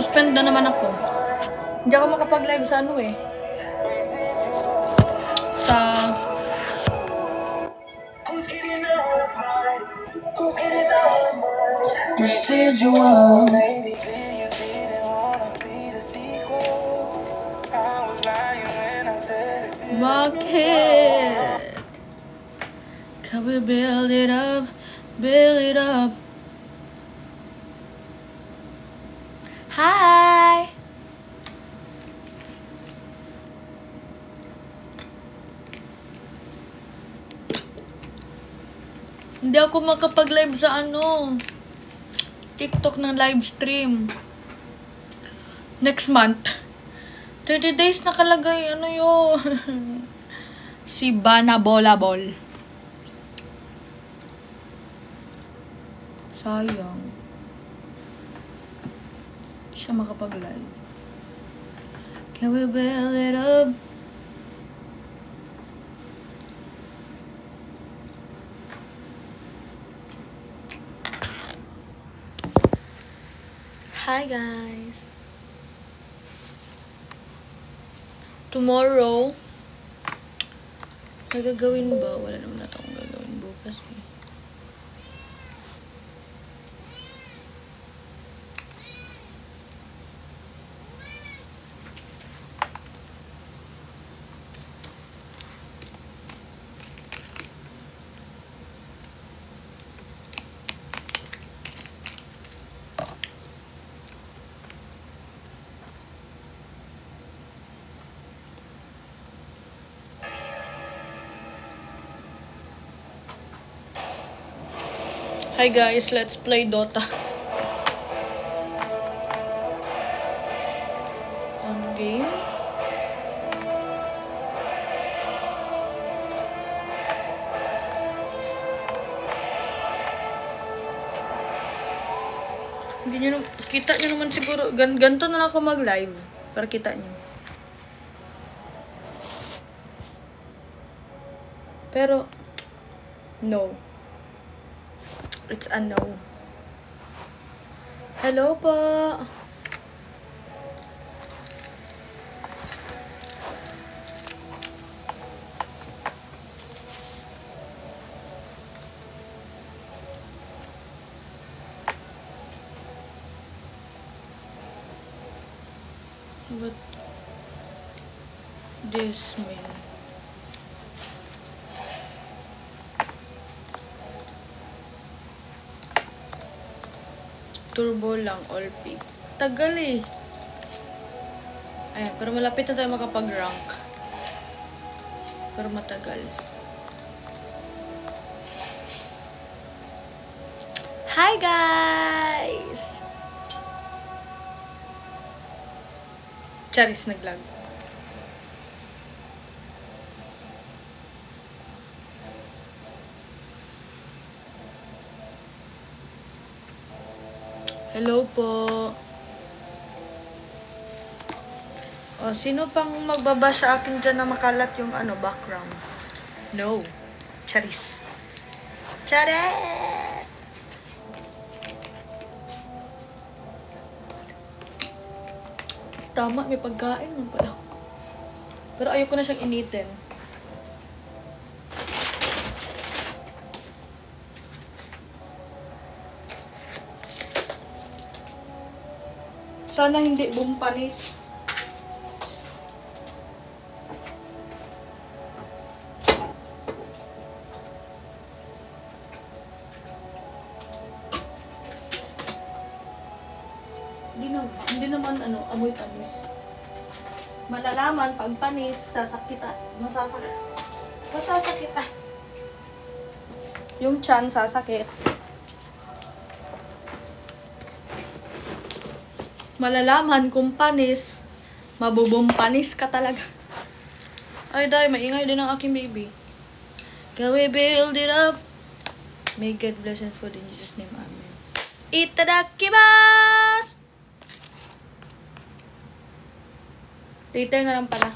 Na-suspend na naman ako. Hindi ako makapag-live sa ano eh. Sa... Residual. Bakit? Can we build it up? Build it up. Hi! Hindi ako makapag-live sa ano, TikTok ng live stream. Next month. 30 days nakalagay. Ano yun? Si Bana Bola Ball. Sayang. Siya makapag-live. Can we build it up? Hi guys. Tomorrow, may gagawin ba? Wala naman natin akong gagawin bukas eh. Hi guys, let's play Dota. On game. Hindi nyo, kita nyo naman siguro. Ganto na lang ako mag-live. Para kita nyo. Pero, no. It's a no. Hello po. What this mean? Turbo lang, all pick. Tagal eh. Ayan, pero malapit na tayo makapag-rank. Pero matagal. Hi guys! Charis naglag. Hello po. O, sino pang magbaba sa akin dyan na makalat yung ano, background? No. Charis. Charis! Tama, may pagkain mo pala. Pero ayoko na siyang initin. Sana hindi bumpanis. Hindi naman ano, amoy panis. Malalaman pag panis, sasakitan. Masasakitan. Yung tiyan sasakit. Malalaman kung panis, mabubumpanis ka talaga. Ay, day, maingay din ang aking baby. Can we build it up? May God bless and food in Jesus' name, amen. Itadakimasu! Later na lang pala.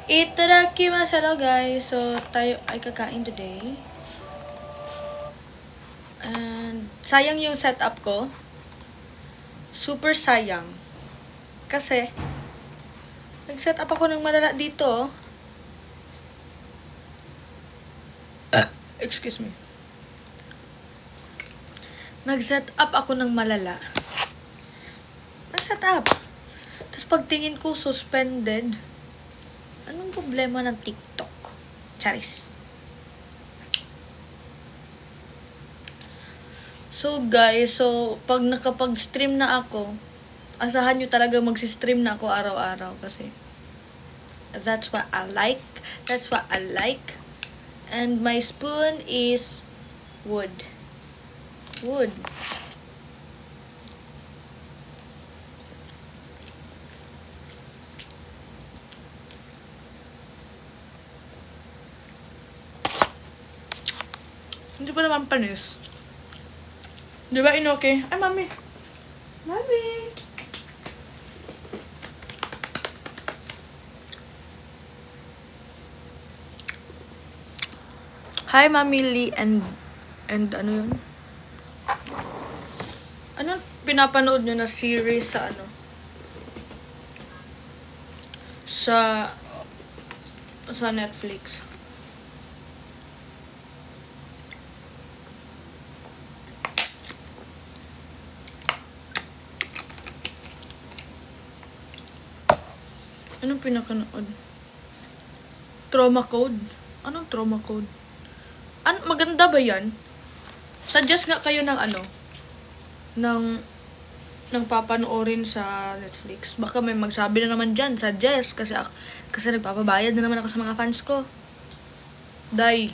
Itadakimasu. Hello guys. So, tayo ay kakain today. And, sayang yung setup ko. Super sayang. Kasi, nag-set up ako ng malala dito. Excuse me. Nag-set up ako ng malala. Nag-set up. Tapos pagtingin ko, suspended. Anong problema ng TikTok? Charis. So guys, pag nakapag-stream na ako, asahan nyo talaga mag-stream na ako araw-araw kasi that's what I like. That's what I like. And my spoon is wood. Wood. Hindi pa naman panis. Di ba inoke? Ay, mami. Mami. Hi, Mami Lee and ano yun? Ano pinapanood nyo na series sa ano? Sa Netflix. Anong pinakanood? Trauma Code? Anong Trauma Code? Maganda ba yan? Suggest nga kayo ng ano? Ng papanoorin sa Netflix. Baka may magsabi na naman dyan. Suggest. Kasi nagpapabayad na naman ako sa mga fans ko. Day.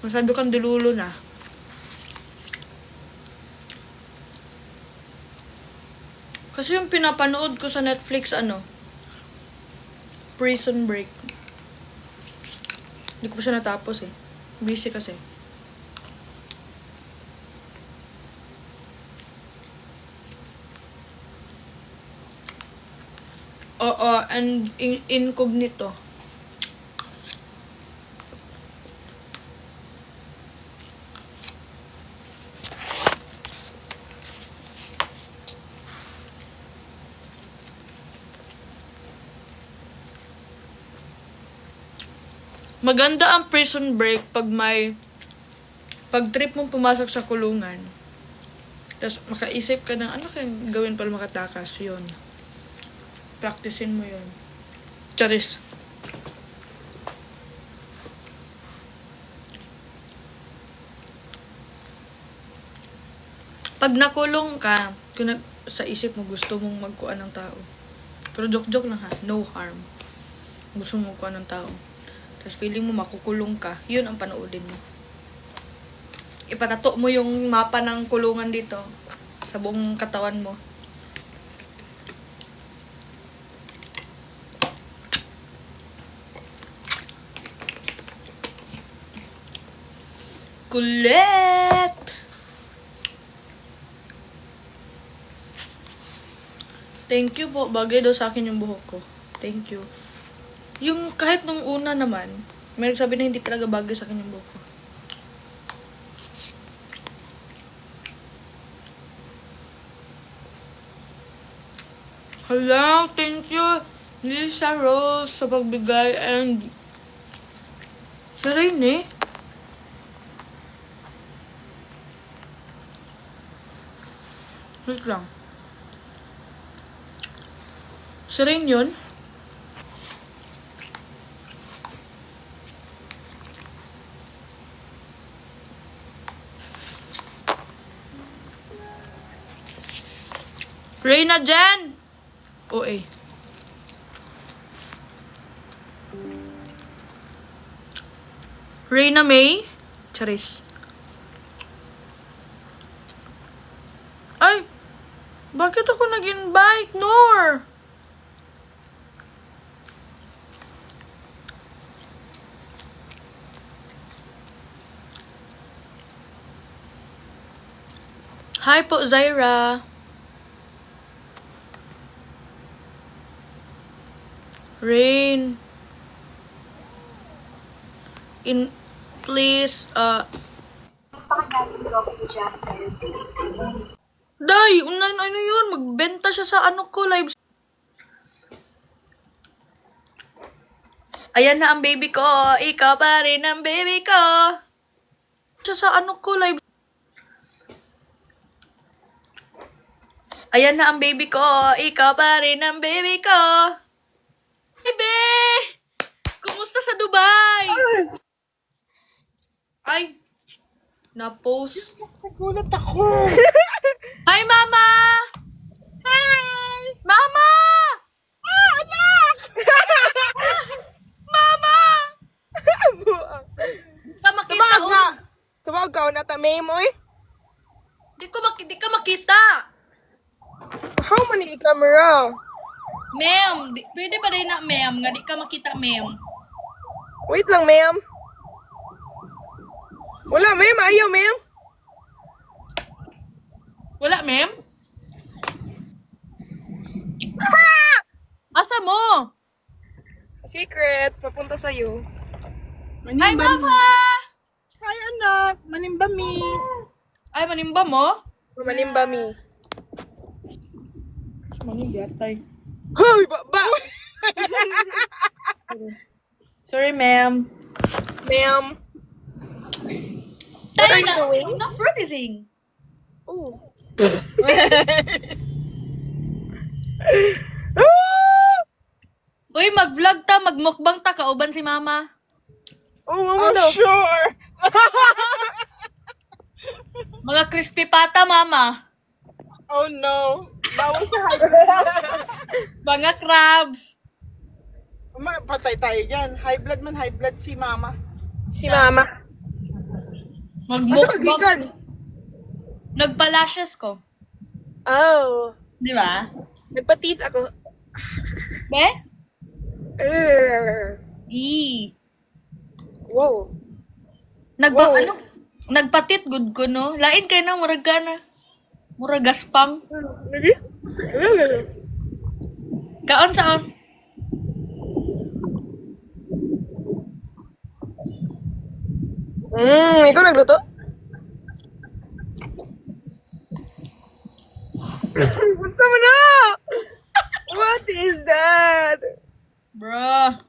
Masyado kang dululo na. Kasi yung pinapanood ko sa Netflix, Prison Break. Hindi ko pa siya natapos eh. Busy kasi. Oo, and Incognito. Maganda ang Prison Break pag trip mong pumasok sa kulungan. Tapos makaisip ka ng ano kayang gawin para makatakas. Yun. Practicein mo yun. Charis. Pag nakulong ka, sa isip mo gusto mong magkuha ng tao. Pero joke-joke lang ha. No harm. Gusto mong magkuha ng tao. Tapos feeling mo makukulong ka, yun ang panoodin mo. Ipatato mo yung mapa ng kulungan dito sa buong katawan mo. Kulit! Thank you po. Bagay daw sa akin yung buhok ko. Thank you. Yung kahit nung una naman, may nagsabi na hindi talaga bagay sa akin yung buhok ko. Hello, thank you Lisa Rose sa pagbigay and sa Rainy. Wait lang. Sa Rain yun? Reyna Jen! OA. Reyna May? Charis. Ay! Bakit ako nag-invite, Nor? Hi po, Zaira. Rain. Please, Day, ano yun? Magbenta siya sa ano ko, live. Ayan na ang baby ko. Ikaw pa rin ang baby ko. Siya sa ano ko, live. Ayan na ang baby ko. Ikaw pa rin ang baby ko. Bebe! Kumusta sa Dubai? Ay! Na-post. Nagulat ako. Hi, Mama! Hi! Mama! Ah, anak! Mama! Di ka makita. Sabag ka, natame mo eh. Di ka makita. How many camera? Ma'am, pwede ba rin na, ma'am? Nga di ka makita, ma'am. Wait lang, ma'am. Wala, ma'am. Ayaw, ma'am. Wala, ma'am? Asa mo? Secret. Papunta sa'yo. Hi, Mama! Hi, anak. Manimba mi. Ay, manimba mo? Manimba mi. Manimba, Hoy, ba? Sorry, ma'am. Ma'am. Tayo are you na, doing? na fruitising. Oh. Uy, mag-vlog ta, mag-mukbang ta, kauban si Mama. Oh, mama daw. Sure. Mga crispy pata, Mama. Oh, no. Bawal sa high Mga crabs. Patay tayo dyan. High blood man, high blood si mama. Si mama. Mag-mukbang. Nagpa-lashes ko. Oh. Di ba? Nagpatit ako. Be? Uh, wow. Wow. Nagpatit good ko, no? Lain kayo na, murag ka na. Murag gaspang. Lagi? Kaon saan? Ikaw nagluto? What's up na? What is that? Bro.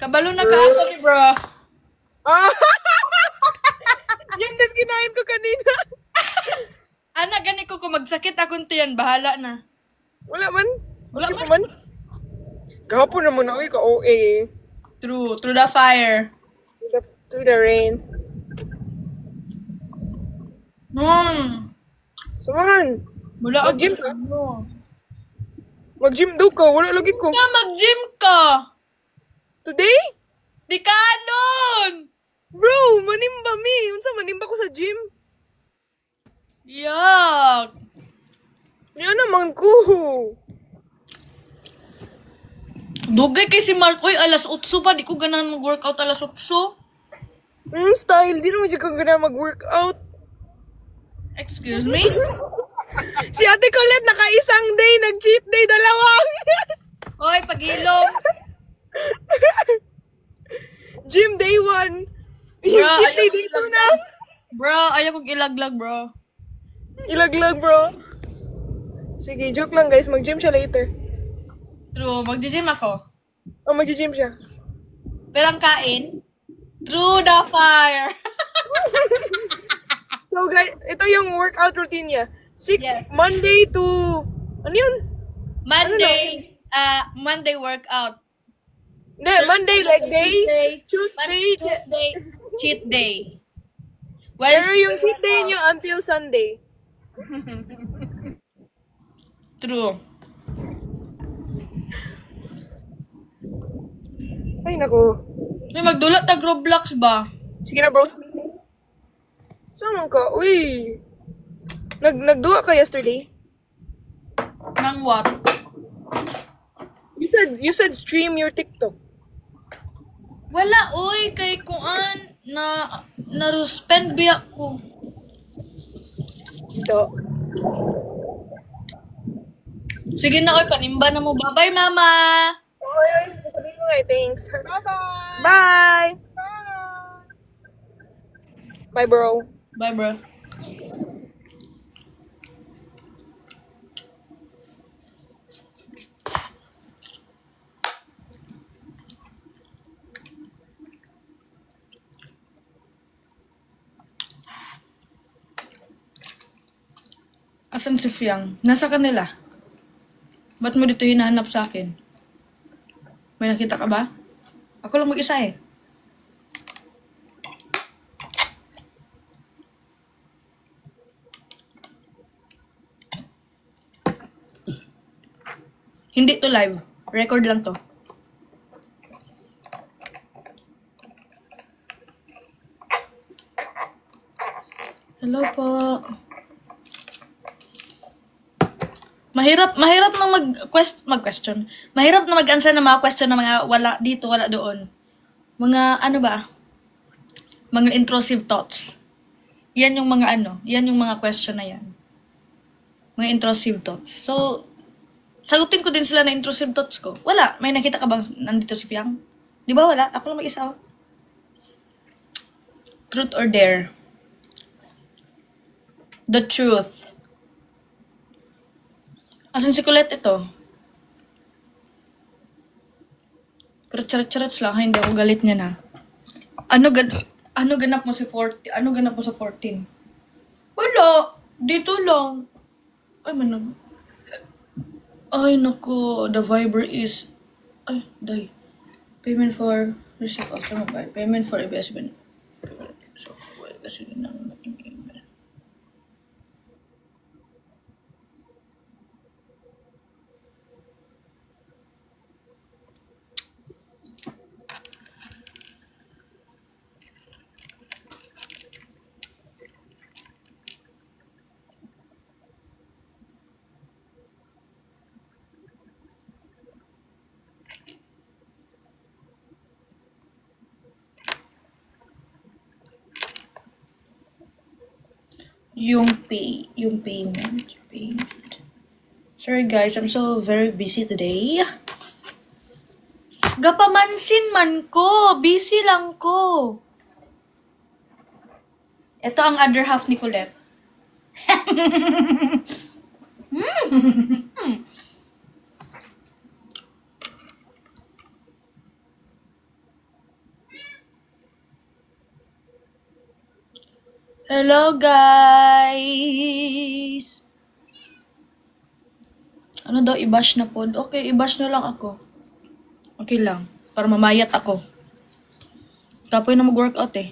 Kabalo na kaasa ni bro. Ah! Yan din kinain ko kanina. Anak, gani ko kung magsakit akong tiyan, bahala na. Wala man. Wala Bakit man. Gahapon naman ako ka OA. True the fire. To the rain. Saan? Wala Mag-gym ako. ka? Mag-gym daw ka. Wala lagi ko. Ka mag-gym ka. Today? Di ka nun. Bro, manimba mi. Unsa manimba ko sa gym? Yak. Yan naman ko. Dugay kay si Mark. Uy, alas 8 pa. Di ko ganahan mag-workout alas 8. Style. Di naman siya kang gana mag-workout. Excuse me? Si Ate Colette, naka-isang day, nag-cheat day, dalawang. Hoy, pag-ilom. Gym day 1. Yung cheat day day 2 na. Bro, ayaw kong ilaglag, bro. Ilaglag, bro. Sige, joke lang guys. Mag-gym siya later. True, mag-gym ako. Oh, mag-gym siya. Pero ang kain, through the fire. So guys, ito yung workout routine niya. Yes. Monday to... Ano yun? Monday workout. Hindi, Monday leg day. Tuesday, Tuesday, cheat day. pero Wednesday, yung cheat day niyo until Sunday. true. Ay, naku. May magdulot tag Roblox ba? Sige na, bro. Saan ka? Uy. Nagduwa ka yesterday? Nang what? You said stream your TikTok. Wala, oy, kay kuan na-suspend biya ko. Ito. Sige na, oy, panimba na mo. Bye-bye, mama! Ay, Okay, thanks. Bye-bye! Bye! Bye! Bye, bro. Bye, bro. Asan si Fiang? Nasa kanila. Ba't mo dito hinahanap sa akin? May nakita ka ba? Ako lang mag-isa eh. Hindi to live. Record lang to. Hello po. Mahirap na mag-question. Mahirap na mag-answer ng mga question na mga wala dito, wala doon. Mga ano ba? Mga intrusive thoughts. Yan yung mga yan yung mga question na yan. Mga intrusive thoughts. So, sagutin ko din sila na intrusive thoughts ko. Wala. May nakita ka bang nandito si Piang? Di ba wala? Ako lang mag-isa. Truth or dare? The truth. Asan si Colette ito? Charot-charot lang, hindi ako galit niya na. Ano ganap mo si 40? Ano ganap mo sa 14? Wala. Dito lang. Ay, manag. Ay, nako. The Viber is... Ay, day. Payment for receipt of the mobile. Payment for ABS. So, well, kasi nang email. Yung payment. Sorry guys, I'm so very busy today. Gapamansin man ko. Busy lang ko. Ito ang other half ni Colette. Hello guys! Ano daw, i-bash na pod? Okay, i-bash na lang ako. Okay lang. Para mamayat ako. Tapoy na mag-workout eh.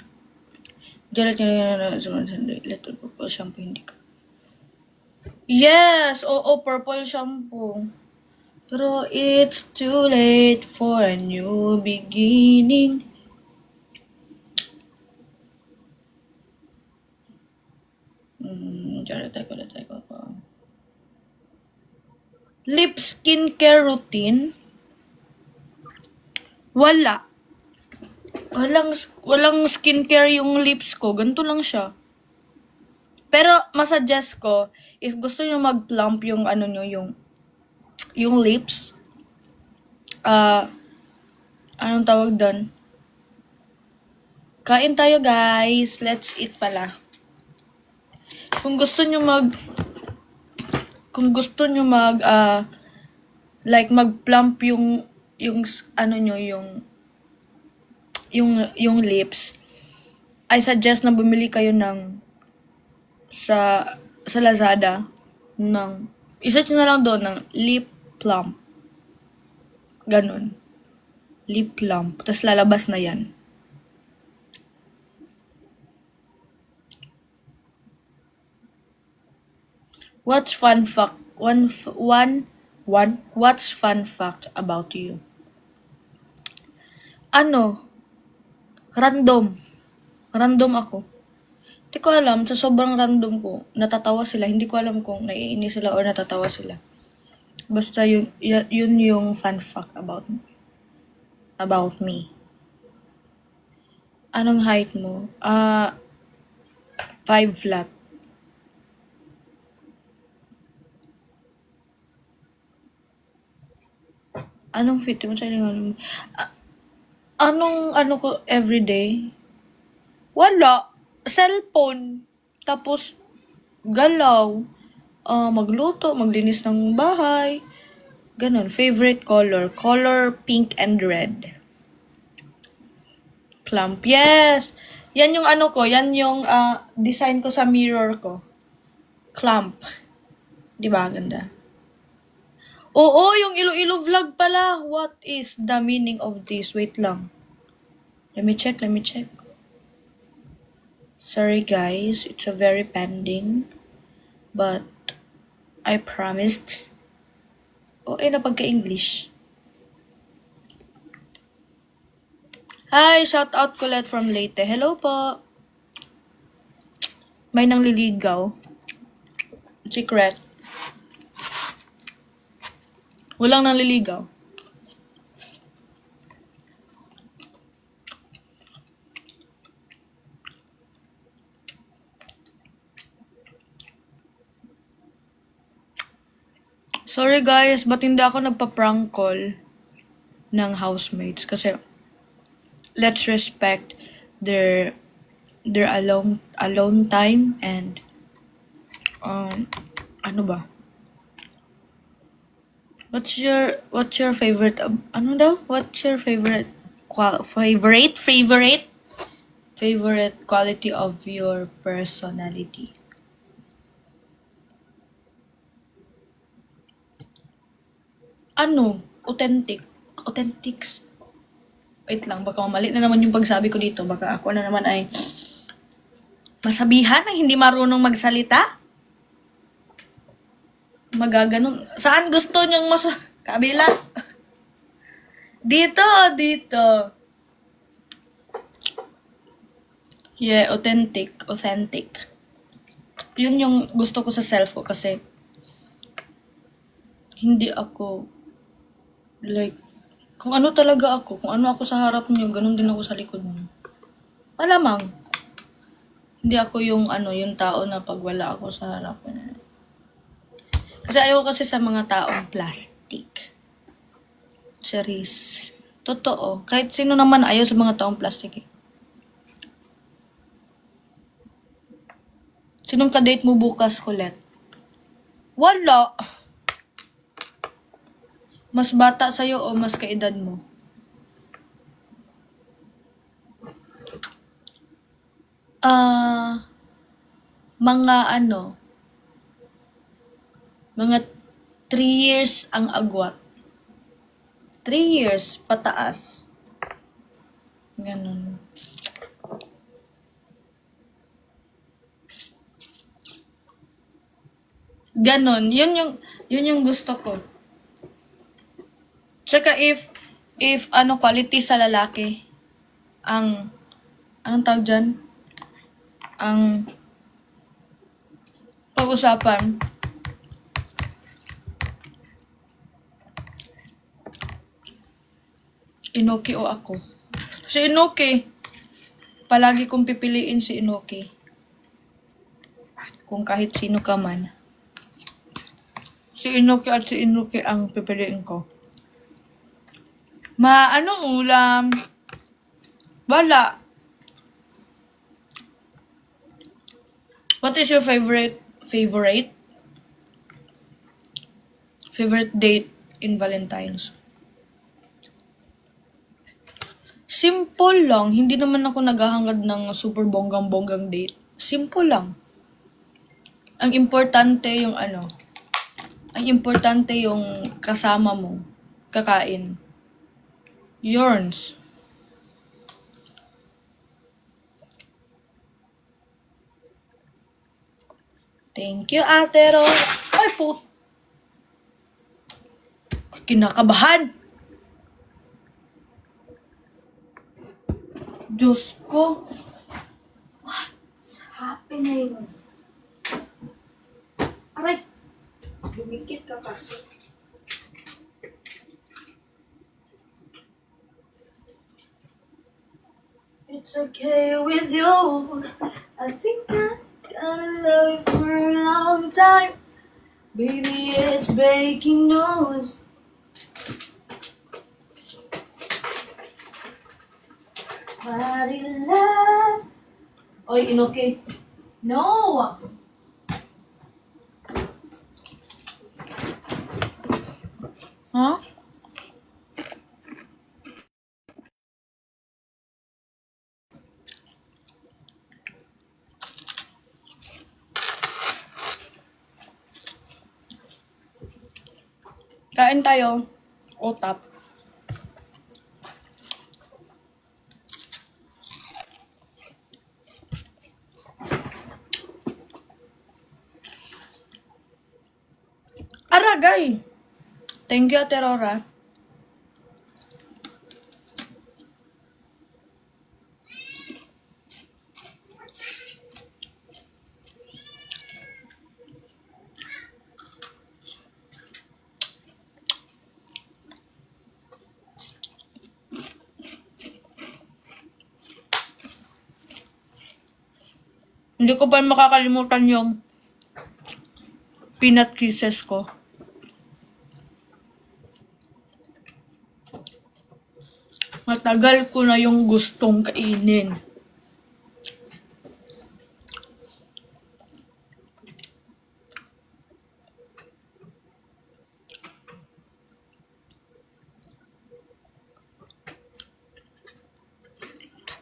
Jalat niya little purple shampoo, hindi ka. Yes! Oo, purple shampoo. Pero it's too late for a new beginning. Jalat ko. Lip skincare routine? Wala. Walang skincare yung lips ko. Ganito lang siya. Pero, masuggest ko, if gusto nyo mag-plump yung yung lips, anong tawag doon? Kain tayo, guys. Let's eat pala. Kung gusto nyo like mag-plump yung lips, I suggest na bumili kayo ng sa Lazada ng i-search na lang doon ng lip plump. Ganon. Lip plump. Tapos lalabas na yan. What's fun fact? What's fun fact about you? Random. Random ako. Hindi ko alam, sa sobrang random ko, natatawa sila. Hindi ko alam kung naiinis sila or natatawa sila. Basta yun yung fun fact about me. Anong height mo? 5 flat. Anong fit mo sa ilang anong ano ko everyday? Wala. Cellphone. Tapos, galaw. Magluto, maglinis ng bahay. Ganon. Favorite color. Color pink and red. Clamp. Yes! Yan yung ano ko. Yan yung design ko sa mirror ko. Clamp. Diba? Ganda. Oo, yung Iloilo vlog pala. What is the meaning of this? Wait lang. Let me check. Sorry guys, it's a very pending. But, I promised. Na pagka-English. Hi, shout out Colette from Leyte. Hello po. May nang liligaw. Secret. Walang nang liligaw. Sorry guys, ba't hindi ako nagpa-prank call ng housemates? Kasi, let's respect their alone time and ano ba? What's your favorite ano daw? What's your favorite quality of your personality? Authentics. Wait lang, baka mali na naman yung pagsabi ko dito. Baka ako na naman ay masabihan ng hindi marunong magsalita. Magaganon. Saan gusto niyang kabila? Dito. Yeah, authentic. Yun yung gusto ko sa self ko kasi hindi ako kung ano talaga ako, kung ano ako sa harap niyo, ganun din ako sa likod niyo. Malamang. Hindi ako yung tao na pag wala ako sa harap niya. Kasi ayaw kasi sa mga taong plastic. Charis. Totoo. Kahit sino naman ayaw sa mga taong plastic eh. Sinong ka-date mo bukas, Colette? Wala. Mas bata sa'yo o mas kaedad mo? Mga 3 years ang agwat. 3 years pataas. Ganun. Ganon. Yun yung gusto ko. Tsaka if quality sa lalaki, anong tawag dyan? Ang pag-usapan, Inoki o ako? Si Inoki. Palagi kong pipiliin si Inoki. Kung kahit sino ka man. Si Inoki at si Inoki ang pipiliin ko. Anong ulam? Wala. What is your favorite date in Valentine's? Simple lang. Hindi naman ako naghahangad ng super bonggang-bonggang date. Simple lang. Ang importante yung kasama mo. Kakain. Yours. Thank you, Ate Ro. Ay, po. Kinakabahan. Diyos ko. What's happening? Aray. Lumikit ka kasi. It's okay with you. I think I'm gonna love you for a long time. Baby, it's breaking news. Marilas. Oy, inoke. No! Huh? Kain tayo. Otap. Aragay! Thank you, Ate Rora. Hindi ko pa makakalimutan yung peanut kisses ko. Matagal ko na yung gustong kainin.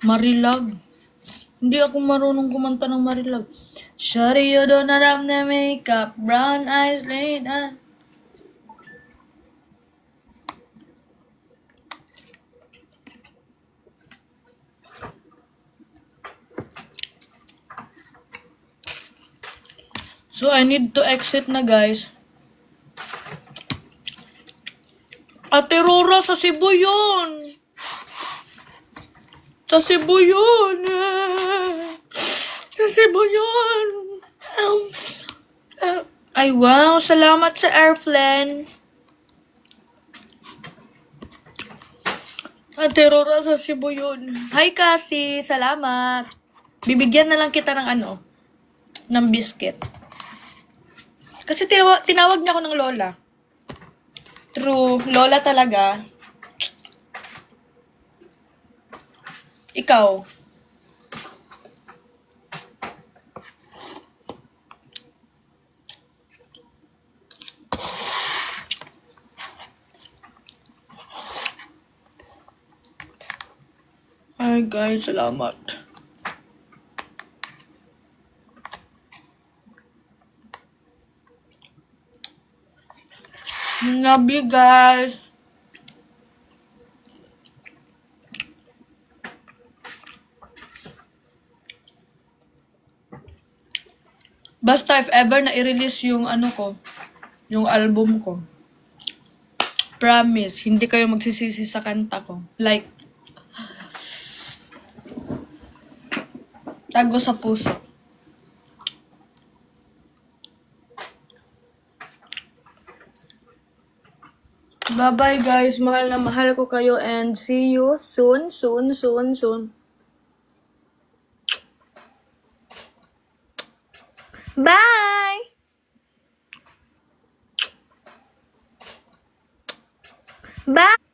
Marilag. Hindi ako marunong kumanta ng Marilag. Shawty, you don't have the makeup, brown eyes, laid on. So, I need to exit na, guys. Ate Rora, sa Cebu yun! Sa Cebu yun! Sa Cebu yun! Ay, wow! Salamat sa airplane! Ate Rora, sa Cebu yun. Hi, Cassie! Salamat! Bibigyan na lang kita ng ano? Ng biscuit. Kasi tinawag niya ako ng lola. True, lola talaga. Ikaw. Ay, guys, salamat. Love you, guys. Basta if ever na i-release yung ano ko, yung album ko, promise, hindi kayo magsisisi sa kanta ko. Like, tago sa puso. Bye-bye, guys. Mahal na mahal ko kayo and see you soon, soon, soon, soon. Bye! Bye!